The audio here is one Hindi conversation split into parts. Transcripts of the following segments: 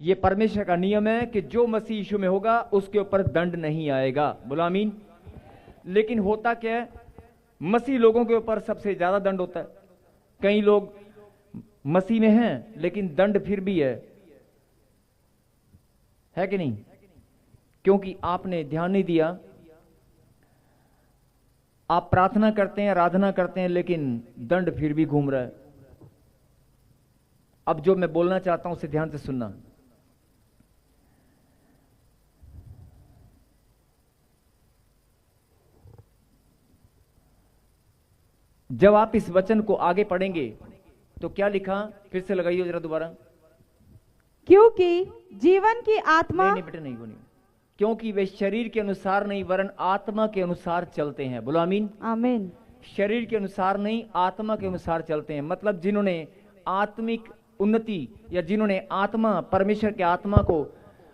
ये परमेश्वर का नियम है कि जो मसीह यीशु में होगा उसके ऊपर दंड नहीं आएगा। बोलो आमीन। लेकिन होता क्या है, मसीह लोगों के ऊपर सबसे ज्यादा दंड होता है। कई लोग मसीह में हैं लेकिन दंड फिर भी है कि नहीं? क्योंकि आपने ध्यान नहीं दिया। आप प्रार्थना करते हैं, आराधना करते हैं, लेकिन दंड फिर भी घूम रहा है। अब जो मैं बोलना चाहता हूं उसे ध्यान से सुनना। जब आप इस वचन को आगे पढ़ेंगे तो क्या लिखा, फिर से लगाइए जरा दोबारा। क्योंकि जीवन की आत्मा, नहीं बेटे, नहीं वो नहीं। क्योंकि वे शरीर के अनुसार नहीं वरन आत्मा के अनुसार चलते हैं। बोलो आमीन। आमीन। शरीर के अनुसार नहीं, आत्मा के अनुसार चलते हैं। मतलब जिन्होंने आत्मिक उन्नति या जिन्होंने आत्मा, परमेश्वर के आत्मा को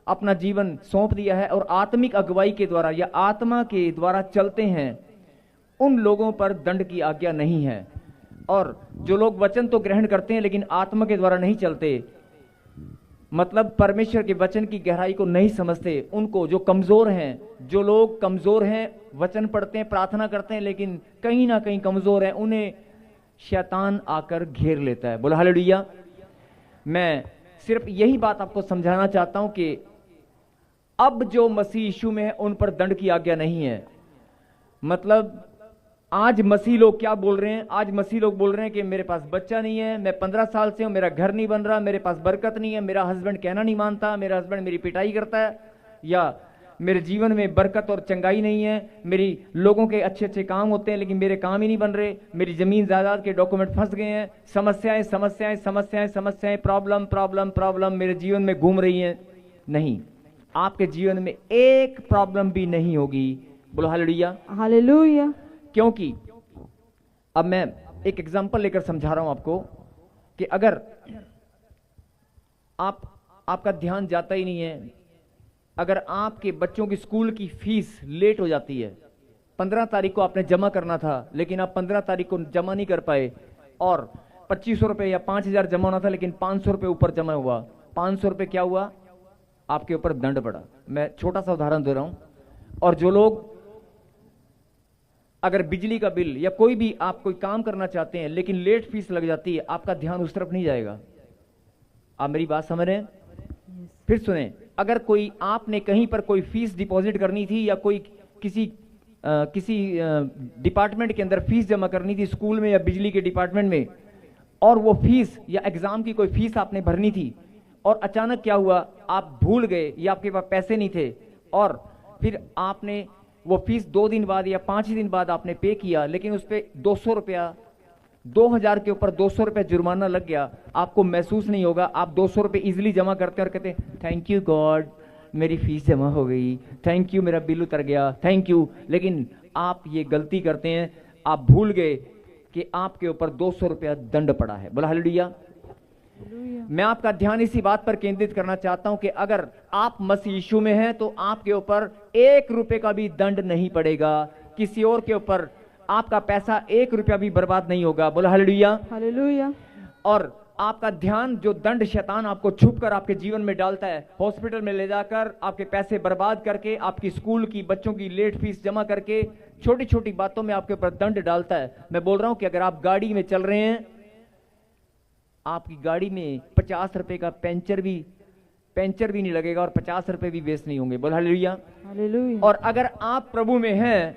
अपना जीवन सौंप दिया है और आत्मिक अगुवाई के द्वारा या आत्मा के द्वारा चलते हैं, उन लोगों पर दंड की आज्ञा नहीं है। और जो लोग वचन तो ग्रहण करते हैं लेकिन आत्मा के द्वारा नहीं चलते, मतलब परमेश्वर के वचन की गहराई को नहीं समझते, उनको, जो कमजोर हैं, जो लोग कमजोर हैं, वचन पढ़ते हैं, प्रार्थना करते हैं लेकिन कहीं ना कहीं कमजोर हैं, उन्हें शैतान आकर घेर लेता है। बोलो हालेलुया। मैं सिर्फ यही बात आपको समझाना चाहता हूं कि अब जो मसीह यीशु में है उन पर दंड की आज्ञा नहीं है। मतलब आज मसीह लोग क्या बोल रहे हैं? आज मसीह लोग बोल रहे हैं कि मेरे पास बच्चा नहीं है, मैं 15 साल से हूं, मेरा घर नहीं बन रहा, मेरे पास बरकत नहीं है, मेरा हस्बैंड कहना नहीं मानता, मेरा हस्बैंड मेरी पिटाई करता है, या मेरे जीवन में बरकत और चंगाई नहीं है, मेरी लोगों के अच्छे अच्छे काम होते हैं लेकिन मेरे काम ही नहीं बन रहे, मेरी जमीन जायदाद के डॉक्यूमेंट फंस गए हैं, समस्याएं समस्याएं समस्याएं समस्याएं, प्रॉब्लम प्रॉब्लम प्रॉब्लम मेरे जीवन में घूम रही हैं। नहीं, आपके जीवन में एक प्रॉब्लम भी नहीं होगी। बोलो हालेलुया। हालेलुया। क्योंकि अब मैं एक एग्जांपल लेकर समझा रहा हूं आपको कि अगर आपका ध्यान जाता ही नहीं है, अगर आपके बच्चों की स्कूल की फीस लेट हो जाती है, 15 तारीख को आपने जमा करना था लेकिन आप 15 तारीख को जमा नहीं कर पाए, और 2500 रुपए या 5000 जमा होना था लेकिन 500 रुपए ऊपर जमा हुआ, 500 रुपए क्या हुआ? आपके ऊपर दंड पड़ा। मैं छोटा सा उदाहरण दे रहा हूं। और जो लोग अगर बिजली का बिल या कोई भी आप कोई काम करना चाहते हैं लेकिन लेट फीस लग जाती है, आपका ध्यान उस तरफ नहीं जाएगा। आप मेरी बात समझ रहे हैं? फिर सुने, अगर कोई आपने कहीं पर कोई फीस डिपॉजिट करनी थी या कोई किसी डिपार्टमेंट के अंदर फीस जमा करनी थी, स्कूल में या बिजली के डिपार्टमेंट में, और वो फीस या एग्जाम की कोई फीस आपने भरनी थी और अचानक क्या हुआ, आप भूल गए या आपके पास पैसे नहीं थे, और फिर आपने वो फीस 2 दिन बाद या 5 दिन बाद आपने पे किया, लेकिन उस पर 200 रुपया, 2000 के ऊपर 200 रुपया जुर्माना लग गया। आपको महसूस नहीं होगा, आप 200 रुपये इजिली जमा करते हैं और कहते हैं थैंक यू गॉड, मेरी फीस जमा हो गई, थैंक यू, मेरा बिल उतर गया, थैंक यू। लेकिन आप ये गलती करते हैं, आप भूल गए कि आपके ऊपर 200 रुपया दंड पड़ा है। बोला हालेलुया। मैं आपका ध्यान इसी बात पर केंद्रित करना चाहता हूं कि अगर आप मसीह यीशु में हैं तो आपके ऊपर 1 रुपए का भी दंड नहीं पड़ेगा, किसी और के ऊपर आपका पैसा 1 रुपया भी बर्बाद नहीं होगा। बोला हालेलुया। हालेलुया। और आपका ध्यान, जो दंड शैतान आपको छुप कर आपके जीवन में डालता है, हॉस्पिटल में ले जाकर आपके पैसे बर्बाद करके, आपकी स्कूल की बच्चों की लेट फीस जमा करके, छोटी छोटी बातों में आपके ऊपर दंड डालता है। मैं बोल रहा हूं कि अगर आप गाड़ी में चल रहे हैं, आपकी गाड़ी में 50 रुपए का पेंचर भी नहीं लगेगा और 50 रुपए भी वेस्ट नहीं होंगे। बोल हालेलुया। हालेलुया। और अगर आप प्रभु में हैं,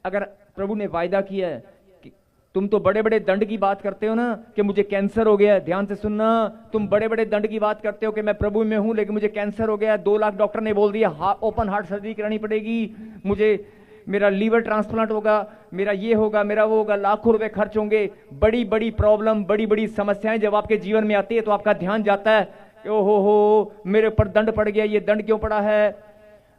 अगर प्रभु ने वायदा किया है कि तुम तो बड़े बड़े दंड की बात करते हो ना कि मुझे कैंसर हो गया, ध्यान से सुनना, तुम बड़े बड़े दंड की बात करते हो कि मैं प्रभु में हूं लेकिन मुझे कैंसर हो गया, 2 लाख डॉक्टर ने बोल दिया ओपन हार्ट सर्जरी करानी पड़ेगी, मुझे मेरा लीवर ट्रांसप्लांट होगा, मेरा ये होगा, मेरा वो होगा, लाखों रुपए खर्च होंगे। बड़ी बड़ी प्रॉब्लम, बड़ी बड़ी समस्याएं जब आपके जीवन में आती है तो आपका ध्यान जाता है कि ओहो हो, मेरे ऊपर दंड पड़ गया, ये दंड क्यों पड़ा है,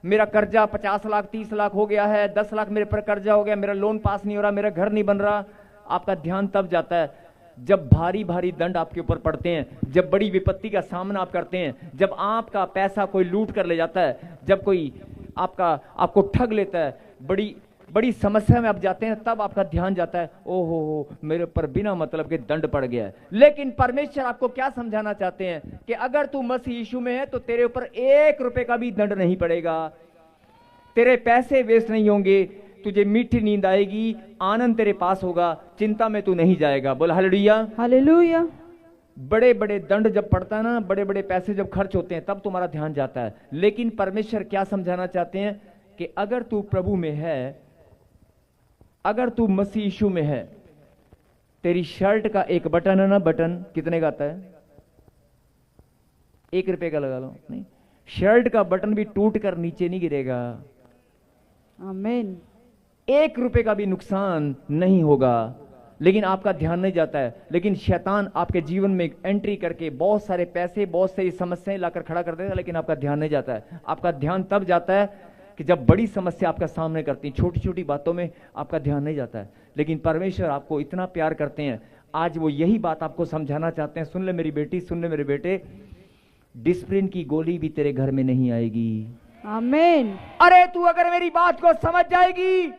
मेरा कर्जा 50 लाख 30 लाख हो गया है, 10 लाख मेरे पर कर्जा हो गया, मेरा लोन पास नहीं हो रहा, मेरा घर नहीं बन रहा। आपका ध्यान तब जाता है जब भारी भारी दंड आपके ऊपर पड़ते हैं, जब बड़ी विपत्ति का सामना आप करते हैं, जब आपका पैसा कोई लूट कर ले जाता है, जब कोई आपको ठग लेता है, बड़ी बड़ी समस्या में आप जाते हैं तब आपका ध्यान जाता है, ओहो हो मेरे ऊपर बिना मतलब के दंड पड़ गया है। लेकिन परमेश्वर आपको क्या समझाना चाहते हैं कि अगर तू मसीह यीशु में है तो तेरे ऊपर 1 रुपए का भी दंड नहीं पड़ेगा, तेरे पैसे वेस्ट नहीं होंगे, तुझे मीठी नींद आएगी, आनंद तेरे पास होगा, चिंता में तू नहीं जाएगा। बोल हालेलुया। हालेलुया। बड़े बड़े दंड जब पड़ता है ना, बड़े बड़े पैसे जब खर्च होते हैं तब तुम्हारा ध्यान जाता है। लेकिन परमेश्वर क्या समझाना चाहते हैं कि अगर तू प्रभु में है, अगर तू मसीह यीशु में है, तेरी शर्ट का एक बटन है ना, बटन कितने का आता है? 1 रुपए का लगा लो, नहीं, शर्ट का बटन भी टूट कर नीचे नहीं गिरेगा, आमीन। 1 रुपए का भी नुकसान नहीं होगा। लेकिन आपका ध्यान नहीं जाता है। लेकिन शैतान आपके जीवन में एंट्री करके बहुत सारे पैसे, बहुत सारी समस्याएं लाकर खड़ा कर देता है, लेकिन आपका ध्यान नहीं जाता है। आपका ध्यान तब जाता है कि जब बड़ी समस्या आपका सामने करती है, छोटी छोटी बातों में आपका ध्यान नहीं जाता है। लेकिन परमेश्वर आपको इतना प्यार करते हैं, आज वो यही बात आपको समझाना चाहते हैं। सुन ले मेरी बेटी, सुन ले मेरे बेटे, डिसिप्लिन की गोली भी तेरे घर में नहीं आएगी। आमीन। अरे तू अगर मेरी बात को समझ जाएगी,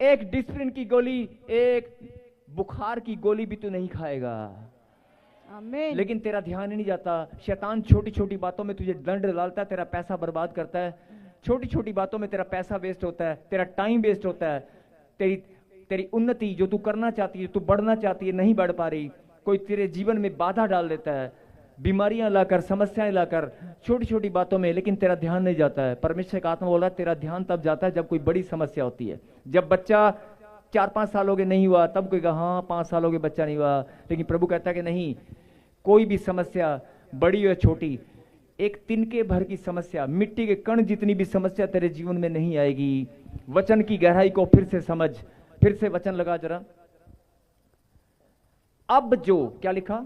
एक डिसिप्लिन की गोली, एक बुखार की गोली भी तू नहीं खाएगा। आमीन। लेकिन तेरा ध्यान ही नहीं जाता। शैतान छोटी छोटी बातों में तुझे दंड डालता है, तेरा पैसा बर्बाद करता है, छोटी छोटी बातों में तेरा पैसा वेस्ट होता है, तेरा टाइम वेस्ट होता है, तेरी उन्नति जो तू करना चाहती है, तू बढ़ना चाहती है, नहीं बढ़ पा रही, कोई तेरे जीवन में बाधा डाल देता है, बीमारियां लाकर, समस्याएं लाकर, छोटी छोटी बातों में, लेकिन तेरा ध्यान नहीं जाता है। परमेश्वर का आत्मा बोल रहा है तेरा ध्यान तब जाता है जब कोई बड़ी समस्या होती है। जब बच्चा 4-5 साल हो गए नहीं हुआ, तब कोई कहा हाँ 5 साल हो गए बच्चा नहीं हुआ। लेकिन प्रभु कहता है कि नहीं, कोई भी समस्या बड़ी या छोटी, एक तिनके भर की समस्या, मिट्टी के कण जितनी भी समस्या तेरे जीवन में नहीं आएगी। वचन की गहराई को फिर से समझ, फिर से वचन लगा जरा। अब जो क्या लिखा?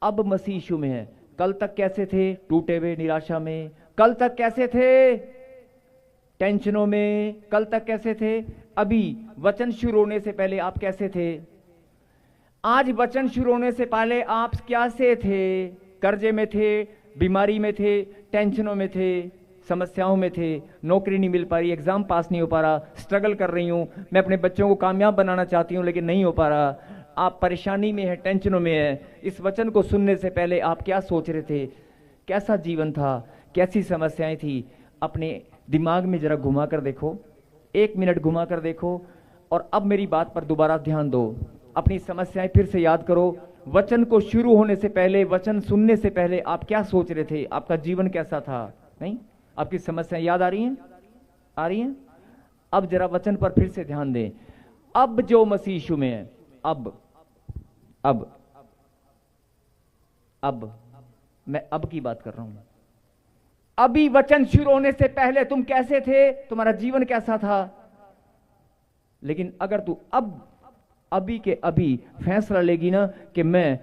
अब मसीह यीशु में है। कल तक कैसे थे? टूटे हुए, निराशा में। कल तक कैसे थे? टेंशनों में। कल तक कैसे थे? अभी वचन शुरू होने से पहले आप कैसे थे? आज वचन शुरू होने से पहले आप कैसे थे? कर्जे में थे, बीमारी में थे, टेंशनों में थे, समस्याओं में थे, नौकरी नहीं मिल पा रही, एग्जाम पास नहीं हो पा रहा, स्ट्रगल कर रही हूं, मैं अपने बच्चों को कामयाब बनाना चाहती हूं लेकिन नहीं हो पा रहा। आप परेशानी में हैं, टेंशनों में हैं। इस वचन को सुनने से पहले आप क्या सोच रहे थे? कैसा जीवन था? कैसी समस्याएं थी? अपने दिमाग में जरा घुमा कर देखो, 1 मिनट घुमा कर देखो, और अब मेरी बात पर दोबारा ध्यान दो। अपनी समस्याएं फिर से याद करो। वचन को शुरू होने से पहले, वचन सुनने से पहले आप क्या सोच रहे थे? आपका जीवन कैसा था? नहीं, आपकी समस्याएं याद आ रही हैं? आ रही हैं? अब जरा वचन पर फिर से ध्यान दें। अब जो मसीह यीशु में है, अब मैं अब की बात कर रहा हूं। अभी वचन शुरू होने से पहले तुम कैसे थे? तुम्हारा जीवन कैसा था? लेकिन अगर तू अभी के अभी फैसला लेगी ना कि मैं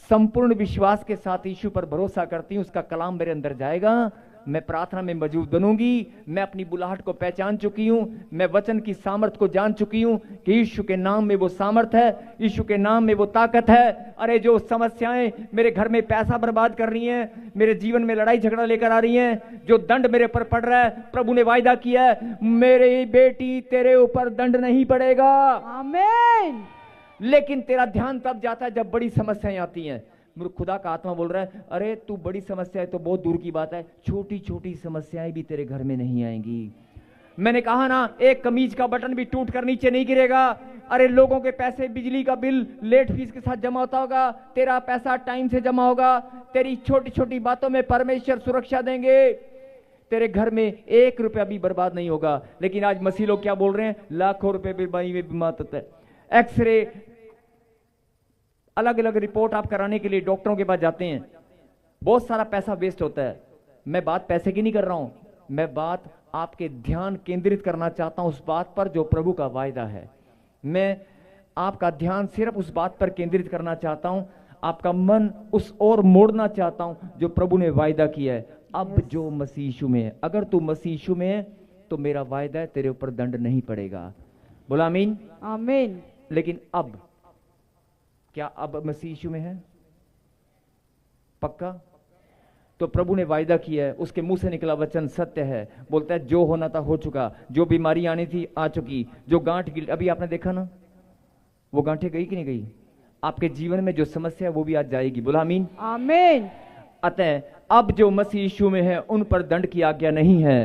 संपूर्ण विश्वास के साथ यीशु पर भरोसा करती हूं, उसका कलाम मेरे अंदर जाएगा, मैं प्रार्थना में मौजूद बनूंगी, मैं अपनी बुलाहट को पहचान चुकी हूं, मैं वचन की सामर्थ को जान चुकी हूं कि यीशु के नाम में वो सामर्थ है, यीशु के नाम में वो ताकत है। अरे जो समस्याएं मेरे घर में पैसा बर्बाद कर रही हैं, मेरे जीवन में लड़ाई झगड़ा लेकर आ रही हैं, जो दंड मेरे पर पड़ रहा है, प्रभु ने वायदा किया है, मेरी बेटी तेरे ऊपर दंड नहीं पड़ेगा। आमीन। लेकिन तेरा ध्यान तब जाता है जब बड़ी समस्याएं आती हैं। खुदा का आत्मा बोल रहा है, अरे तू बड़ी समस्या है तो बहुत दूर की बात है, छोटी छोटी समस्याएं भी तेरे घर में नहीं आएंगी। मैंने कहा ना, एक कमीज का बटन भी टूट कर नीचे नहीं गिरेगा। अरे लोगों के पैसे, बिजली का बिल लेट फीस के साथ जमा होता होगा, तेरा पैसा टाइम से जमा होगा। तेरी छोटी छोटी बातों में परमेश्वर सुरक्षा देंगे, तेरे घर में 1 रुपया भी बर्बाद नहीं होगा। लेकिन आज मसीह लोग क्या बोल रहे हैं? लाखों रुपए बीमारी में बीमार होता है, एक्सरे, अलग अलग रिपोर्ट आप कराने के लिए डॉक्टरों के पास जाते हैं, बहुत सारा पैसा वेस्ट होता है। मैं बात पैसे की नहीं कर रहा हूं, मैं बात आपके ध्यान केंद्रित करना चाहता हूं उस बात पर जो प्रभु का वायदा है। मैं आपका ध्यान सिर्फ उस बात पर केंद्रित करना चाहता हूं, आपका मन उस ओर मोड़ना चाहता हूं जो प्रभु ने वायदा किया है। अब जो मसीह यीशु में है, अगर तू मसीह यीशु में है तो मेरा वायदा है तेरे ऊपर दंड नहीं पड़ेगा। बोला आमीन। आमीन। लेकिन अब क्या अब मसीह यीशु में है? पक्का? तो प्रभु ने वायदा किया है, उसके मुंह से निकला वचन सत्य है। बोलता है जो होना था हो चुका, जो बीमारी आनी थी आ चुकी, जो गांठ गिर, अभी आपने देखा ना वो गांठें गई कि नहीं गई? आपके जीवन में जो समस्या है वो भी आज जाएगी। बोला आमीन। आमीन। अतः अब जो मसीह यीशु में है उन पर दंड की आज्ञा नहीं है।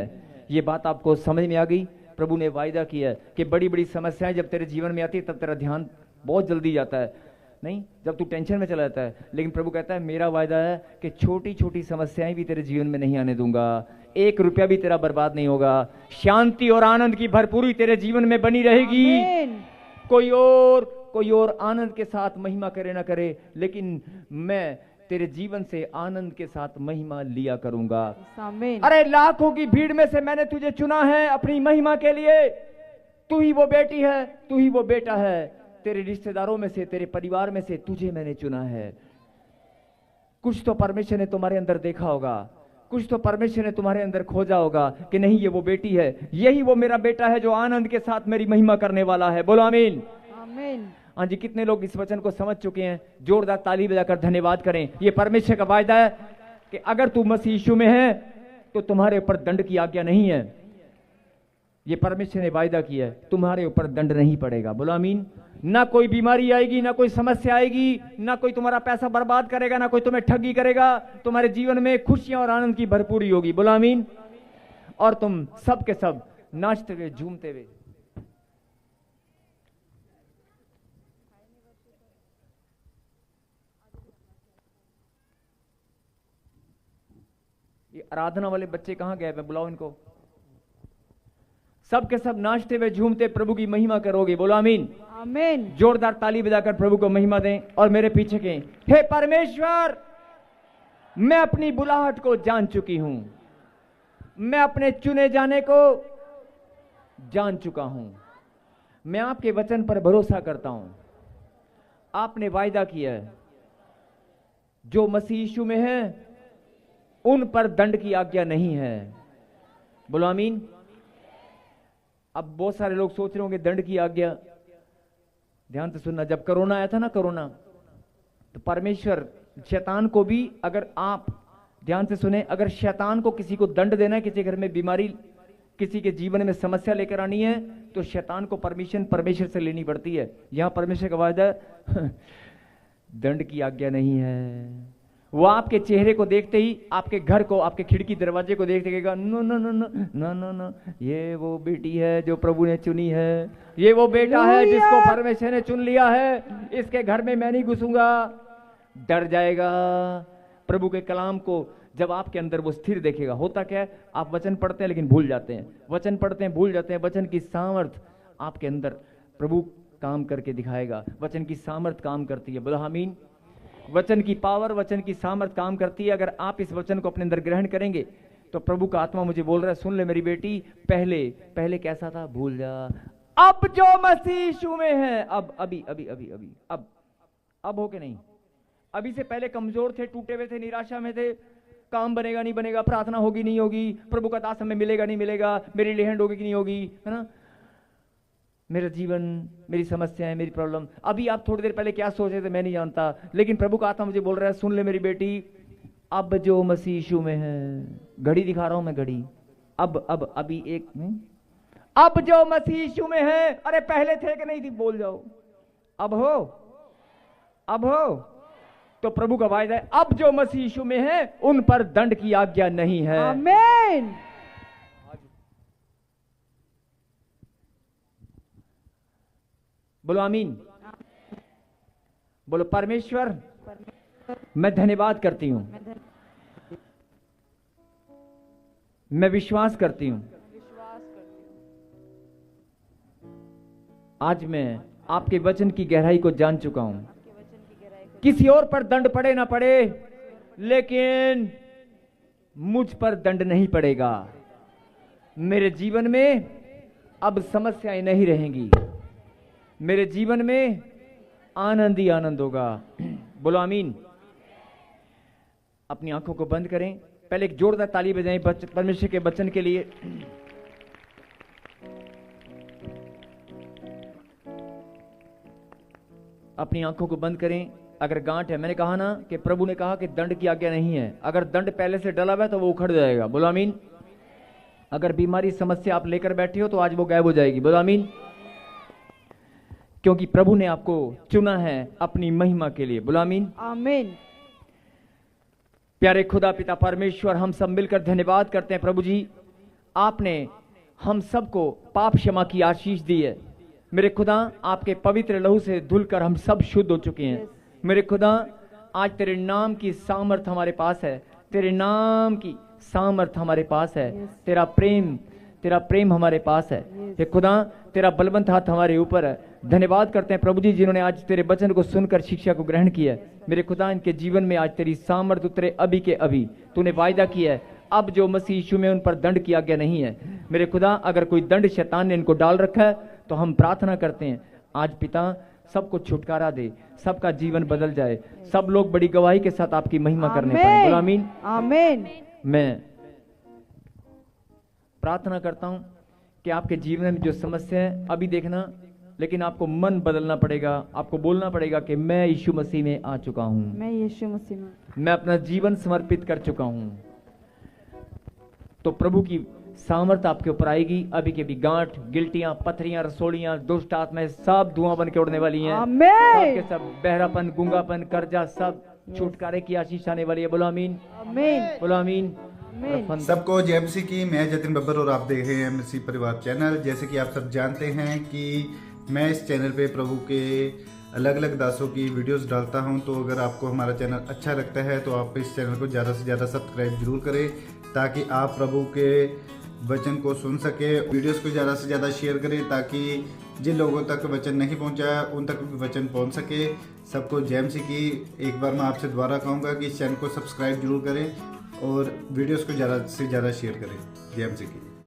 ये बात आपको समझ में आ गई? प्रभु ने वायदा किया है कि बड़ी बड़ी समस्याएं जब तेरे जीवन में आती है तब तेरा ध्यान बहुत जल्दी जाता है, नहीं जब तू टेंशन में चला जाता है। लेकिन प्रभु कहता है मेरा वायदा है कि छोटी छोटी समस्याएं भी तेरे जीवन में नहीं आने दूंगा, 1 रुपया भी तेरा बर्बाद नहीं होगा, शांति और आनंद की भरपूरी तेरे जीवन में बनी रहेगी। आमीन। कोई और आनंद के साथ महिमा करे ना करे, लेकिन मैं तेरे जीवन से आनंद के साथ महिमा लिया करूंगा। आमीन। अरे लाखों की भीड़ में से मैंने तुझे चुना है अपनी महिमा के लिए। तू ही वो बेटी है, तू ही वो बेटा है। तेरे रिश्तेदारों में से, तेरे परिवार में से तुझे मैंने चुना है। कुछ तो परमेश्वर ने तुम्हारे अंदर देखा होगा, कुछ तो परमेश्वर ने तुम्हारे अंदर खोजा होगा कि नहीं ये वो बेटी है, यही वो मेरा बेटा है जो आनंद के साथ मेरी महिमा करने वाला है। बोलो आमीन। आमीन। हाँ जी, कितने लोग इस वचन को समझ चुके हैं? जोरदार ताली बजाकर धन्यवाद करें। ये परमेश्वर का वायदा है कि अगर तू मसीह यीशु में है तो तुम्हारे ऊपर दंड की आज्ञा नहीं है। ये परमेश्वर ने वायदा किया है, तुम्हारे ऊपर दंड नहीं पड़ेगा। बोलो आमीन। ना कोई बीमारी आएगी, ना कोई समस्या आएगी, ना कोई तुम्हारा पैसा बर्बाद करेगा, ना कोई तुम्हें ठगी करेगा। तुम्हारे जीवन में खुशियां और आनंद की भरपूरी होगी। बोलो आमीन। और तुम सब के सब नाचते हुए झूमते हुए ये आराधना वाले बच्चे कहां गए? मैं बुलाओ इनको। सब के सब नाचते हुए झूमते प्रभु की महिमा करोगे। बोलो आमीन। आमीन। जोरदार ताली बजाकर प्रभु को महिमा दें। और मेरे पीछे के, हे परमेश्वर, मैं अपनी बुलाहट को जान चुकी हूं, मैं अपने चुने जाने को जान चुका हूं, मैं आपके वचन पर भरोसा करता हूं। आपने वायदा किया है जो मसीह यीशु में है उन पर दंड की आज्ञा नहीं है। बोलो आमीन। अब बहुत सारे लोग सोच रहे होंगे दंड की आज्ञा। ध्यान से सुनना, जब कोरोना आया था ना, कोरोना, तो परमेश्वर शैतान को भी, अगर आप ध्यान से सुने, अगर शैतान को किसी को दंड देना है, किसी घर में बीमारी, किसी के जीवन में समस्या लेकर आनी है, तो शैतान को परमिशन परमेश्वर से लेनी पड़ती है। यहां परमेश्वर का वायदा दंड की आज्ञा नहीं है। वो आपके चेहरे को देखते ही, आपके घर को, आपके खिड़की दरवाजे को देखते कहेगा no no no no no no no, ये वो बेटी है जो प्रभु ने चुनी है, ये वो बेटा है जिसको परमेश्वर ने चुन लिया है, इसके घर में मैं नहीं घुसूंगा। डर जाएगा। प्रभु के कलाम को जब आपके अंदर वो स्थिर देखेगा, होता क्या है, आप वचन पढ़ते हैं लेकिन भूल जाते हैं, वचन पढ़ते हैं भूल जाते हैं। वचन की सामर्थ आपके अंदर प्रभु काम करके दिखाएगा। वचन की सामर्थ काम करती है। बोलो आमीन। वचन की पावर, वचन की सामर्थ काम करती है। अगर आप इस वचन को अपने अंदर ग्रहण करेंगे तो प्रभु का आत्मा मुझे बोल रहा है, सुन ले मेरी बेटी, पहले कैसा था भूल जा, अब जो मसीह यीशु में है, अब अभी अभी अभी अभी अब हो के नहीं, अभी से पहले कमजोर थे, टूटे हुए थे, निराशा में थे, काम बनेगा नहीं बनेगा, प्रार्थना होगी नहीं होगी, प्रभु का दास हमें मिलेगा नहीं मिलेगा, मेरी लेहंड होगी कि नहीं होगी, है ना, मेरा जीवन, मेरी समस्याएं, मेरी प्रॉब्लम। अभी आप थोड़ी देर पहले क्या सोच रहे थे मैं नहीं जानता, लेकिन प्रभु का आत्मा मुझे बोल रहा है, सुन ले मेरी बेटी, अब जो मसीह यीशु में है, घड़ी दिखा रहा हूं मैं, घड़ी, अब अभी एक, अब जो मसीह यीशु में है, अरे पहले थे कि नहीं थी, बोल जाओ, अब हो। तो प्रभु का वायदा है, अब जो मसीह यीशु में है उन पर दंड की आज्ञा नहीं है। आमीन। बोलो आमीन। बोलो परमेश्वर, मैं धन्यवाद करती हूं, मैं विश्वास करती हूं, आज मैं आपके वचन की गहराई को जान चुका हूं। किसी और पर दंड पड़े ना पड़े, लेकिन मुझ पर दंड नहीं पड़ेगा। मेरे जीवन में अब समस्याएं नहीं रहेंगी, मेरे जीवन में आनंद ही आनंद होगा। बोलो आमीन। अपनी आंखों को बंद करें, पहले एक जोरदार ताली बजाएं परमेश्वर के वचन के लिए। अपनी आंखों को बंद करें, अगर गांठ है, मैंने कहा ना कि प्रभु ने कहा कि दंड की आज्ञा नहीं है। अगर दंड पहले से डला हुआ है तो वो उखड़ जाएगा। बोलो आमीन। अगर बीमारी समस्या आप लेकर बैठे हो तो आज वो गायब हो जाएगी। बोलो आमीन। क्योंकि प्रभु ने आपको चुना है अपनी महिमा के लिए। बोलो आमीन। आमीन। प्यारे खुदा पिता परमेश्वर, हम सब मिलकर धन्यवाद करते हैं प्रभु जी, आपने हम सबको पाप क्षमा की आशीष दी है। मेरे खुदा, आपके पवित्र लहू से धुलकर हम सब शुद्ध हो चुके हैं। मेरे खुदा, आज तेरे नाम की सामर्थ हमारे पास है, तेरे नाम की सामर्थ हमारे पास है, तेरा प्रेम हमारे पास है। हे खुदा, तेरा बलवंत हाथ हमारे ऊपर है। धन्यवाद करते हैं प्रभु जी, जिन्होंने आज तेरे वचन को सुनकर शिक्षा को ग्रहण किया है। मेरे खुदा, इनके जीवन में आज तेरी सामर्थ उतरे अभी के अभी। तूने वायदा किया है, अब जो मसीह यीशु में उन पर दंड की आज्ञा नहीं है। मेरे खुदा, अगर कोई दंड शैतान ने इनको डाल रखा है तो हम प्रार्थना करते हैं आज पिता, सबको छुटकारा दे, सबका जीवन बदल जाए, सब लोग बड़ी गवाही के साथ आपकी महिमा करने पाए। बोलो आमीन। आमीन। मैं प्रार्थना करता हूं कि आपके जीवन में जो समस्या है, अभी देखना, लेकिन आपको मन बदलना पड़ेगा। आपको बोलना पड़ेगा कि मैं यीशु मसीह में आ चुका हूं, मैं यीशु मसीह में, मैं अपना जीवन समर्पित कर चुका हूं। तो प्रभु की सामर्थ आपके ऊपर आएगी। अभी के भी गांठ, गिल्टियां, पथरियां, रसोड़ियां, दुष्ट आत्माएं सब धुआं बन के उड़ने वाली हैं। आमीन। सब बहरापन, गुंगापन, कर्जा, सब छुटकारे की आशीष आने वाली है। बोलो आमीन। आमीन। बोलो आमीन। सबको जय मसीह की। मैं जतिन बब्बर और आप देख रहे हैं मसीह परिवार चैनल। जैसे कि आप सब जानते हैं कि मैं इस चैनल पे प्रभु के अलग अलग दासों की वीडियोस डालता हूं, तो अगर आपको हमारा चैनल अच्छा लगता है तो आप इस चैनल को ज़्यादा से ज़्यादा सब्सक्राइब जरूर करें, ताकि आप प्रभु के वचन को सुन सके। वीडियोस को ज़्यादा से ज़्यादा शेयर करें, ताकि जिन लोगों तक वचन नहीं पहुंचा उन तक भी वचन पहुंच सके। सबको जय मसीह की। एक बार मैं आपसे दोबारा कहूँगा कि इस चैनल को सब्सक्राइब जरूर करें और वीडियोस को ज़्यादा से ज़्यादा शेयर करें। जय मसीह की।